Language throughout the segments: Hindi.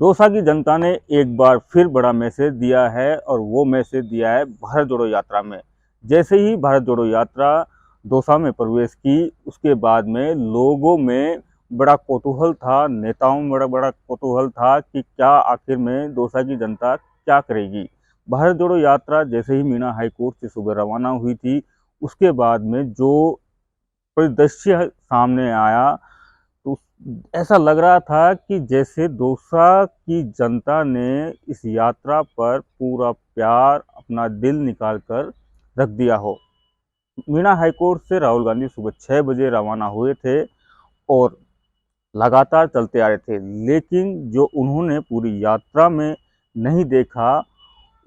दौसा की जनता ने एक बार फिर बड़ा मैसेज दिया है और वो मैसेज दिया है भारत जोड़ो यात्रा में। जैसे ही भारत जोड़ो यात्रा दौसा में प्रवेश की, उसके बाद में लोगों में बड़ा कौतूहल था, नेताओं में बड़ा बड़ा कौतूहल था कि क्या आखिर में दौसा की जनता क्या करेगी। भारत जोड़ो यात्रा जैसे ही मीना हाई कोर्ट से सुबह रवाना हुई थी, उसके बाद में जो परिदृश्य सामने आया तो ऐसा लग रहा था कि जैसे दौसा की जनता ने इस यात्रा पर पूरा प्यार, अपना दिल निकाल कर रख दिया हो। मीना हाईकोर्ट से राहुल गांधी सुबह 6 बजे रवाना हुए थे और लगातार चलते आ रहे थे, लेकिन जो उन्होंने पूरी यात्रा में नहीं देखा,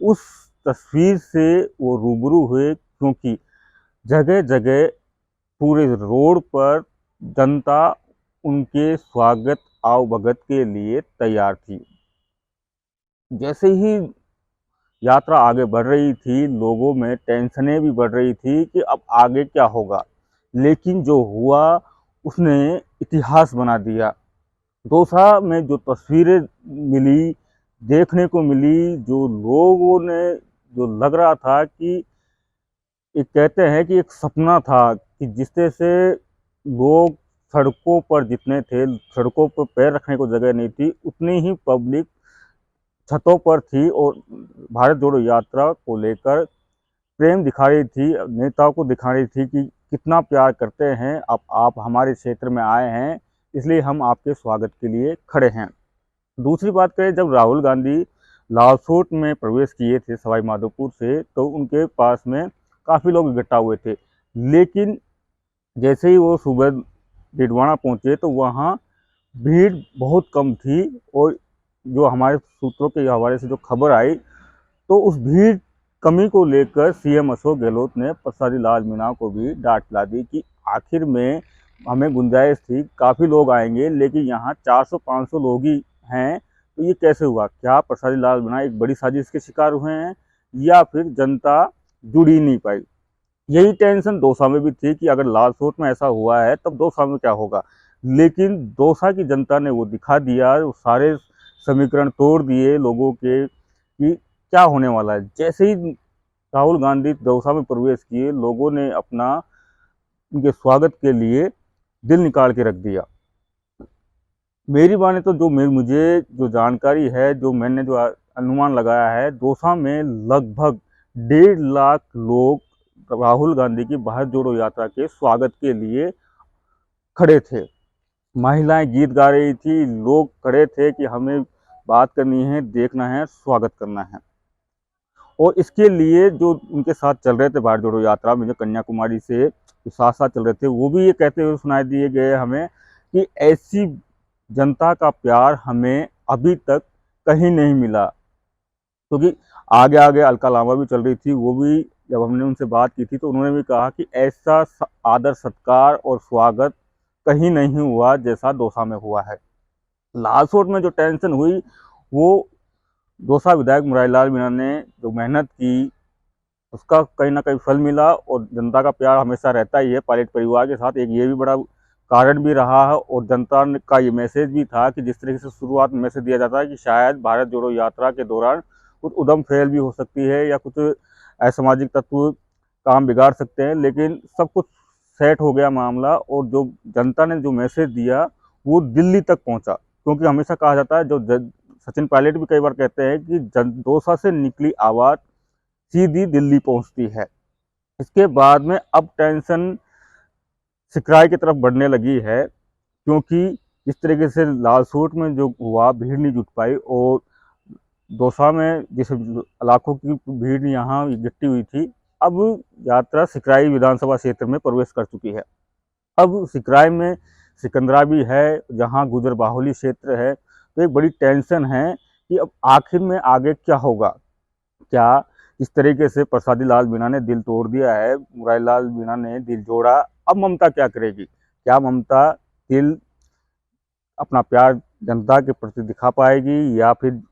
उस तस्वीर से वो रूबरू हुए, क्योंकि जगह जगह पूरे रोड पर जनता उनके स्वागत आवभगत के लिए तैयार थी। जैसे ही यात्रा आगे बढ़ रही थी, लोगों में टेंशनें भी बढ़ रही थी कि अब आगे क्या होगा, लेकिन जो हुआ उसने इतिहास बना दिया। दौसा में जो तस्वीरें मिली, देखने को मिली, जो लोगों ने, जो लग रहा था कि एक, कहते हैं कि एक सपना था कि जिस तरह से लोग सड़कों पर जितने थे, सड़कों पर पैर रखने को जगह नहीं थी, उतनी ही पब्लिक छतों पर थी और भारत जोड़ो यात्रा को लेकर प्रेम दिखा रही थी, नेताओं को दिखा रही थी कि कितना प्यार करते हैं। अब आप हमारे क्षेत्र में आए हैं, इसलिए हम आपके स्वागत के लिए खड़े हैं। दूसरी बात करें, जब राहुल गांधी लालसोट में प्रवेश किए थे सवाई माधोपुर से, तो उनके पास में काफ़ी लोग इकट्ठा हुए थे, लेकिन जैसे ही वो सुबह डिडवाना पहुंचे तो वहाँ भीड़ बहुत कम थी। और जो हमारे सूत्रों के हवाले से जो खबर आई, तो उस भीड़ कमी को लेकर सीएम अशोक गहलोत ने प्रसादी लाल मीणा को भी डांट ला दी कि आखिर में हमें गुंजाइश थी, काफ़ी लोग आएंगे, लेकिन यहाँ 400-500 लोग ही हैं, तो ये कैसे हुआ? क्या प्रसादी लाल मीणा एक बड़ी साजिश के शिकार हुए हैं, या फिर जनता जुड़ ही नहीं पाई? यही टेंशन दौसा में भी थी कि अगर लालसोट में ऐसा हुआ है तब दौसा में क्या होगा। लेकिन दौसा की जनता ने वो दिखा दिया, वो सारे समीकरण तोड़ दिए लोगों के कि क्या होने वाला है। जैसे ही राहुल गांधी दौसा में प्रवेश किए, लोगों ने अपना उनके स्वागत के लिए दिल निकाल के रख दिया। मेरी माने तो मुझे जो जानकारी है, जो मैंने जो अनुमान लगाया है, दौसा में लगभग 1.5 लाख लोग राहुल गांधी की भारत जोड़ो यात्रा के स्वागत के लिए खड़े थे। महिलाएं गीत गा रही थी, लोग खड़े थे कि हमें बात करनी है, देखना है, स्वागत करना है। और इसके लिए जो उनके साथ चल रहे थे भारत जोड़ो यात्रा में, जो कन्याकुमारी से साथ साथ चल रहे थे, वो भी ये कहते हुए सुनाई दिए गए हमें कि ऐसी जनता का प्यार हमें अभी तक कहीं नहीं मिला। क्योंकि आगे आगे अलका लांबा भी चल रही थी, वो भी जब हमने उनसे बात की थी तो उन्होंने भी कहा कि ऐसा आदर सत्कार और स्वागत कहीं नहीं हुआ जैसा दौसा में हुआ है। लालसोट में जो टेंशन हुई, वो दौसा विधायक मुरारीलाल मीणा ने जो मेहनत की, उसका कहीं ना कहीं फल मिला। और जनता का प्यार हमेशा रहता ही है पायलट परिवार के साथ, एक ये भी बड़ा कारण भी रहा है। और जनता का ये मैसेज भी था कि जिस तरीके से शुरुआत में मैसेज दिया जाता है कि शायद भारत जोड़ो यात्रा के दौरान कुछ उद्यम फेल भी हो सकती है या कुछ असामाजिक तत्व काम बिगाड़ सकते हैं, लेकिन सब कुछ सेट हो गया मामला। और जो जनता ने जो मैसेज दिया वो दिल्ली तक पहुंचा, क्योंकि हमेशा कहा जाता है, जो सचिन पायलट भी कई बार कहते हैं कि दौसा से निकली आवाज़ सीधी दिल्ली पहुंचती है। इसके बाद में अब टेंशन सिकराई की तरफ बढ़ने लगी है, क्योंकि इस तरीके से लालसोट में जो हुआ, भीड़ नहीं जुट पाई। और दौसा में जिस इलाकों की भीड़ यहाँ इकट्ठी हुई थी, अब यात्रा सिकराई विधानसभा क्षेत्र में प्रवेश कर चुकी है। अब सिकराई में सिकंदरा भी है, जहाँ गुजर बाहुली क्षेत्र है, तो एक बड़ी टेंशन है कि अब आखिर में आगे क्या होगा। क्या इस तरीके से प्रसादी लाल मीणा ने दिल तोड़ दिया है, मुरारीलाल मीणा ने दिल जोड़ा, अब ममता क्या करेगी? क्या ममता दिल, अपना प्यार जनता के प्रति दिखा पाएगी, या फिर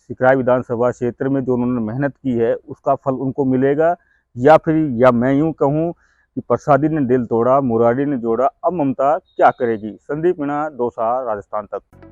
सिकराई विधानसभा क्षेत्र में जो उन्होंने मेहनत की है उसका फल उनको मिलेगा? या फिर, या मैं यूं कहूं कि प्रसादी ने दिल तोड़ा, मुरारी ने जोड़ा, अब ममता क्या करेगी? संदीप मीणा, दौसा, राजस्थान तक।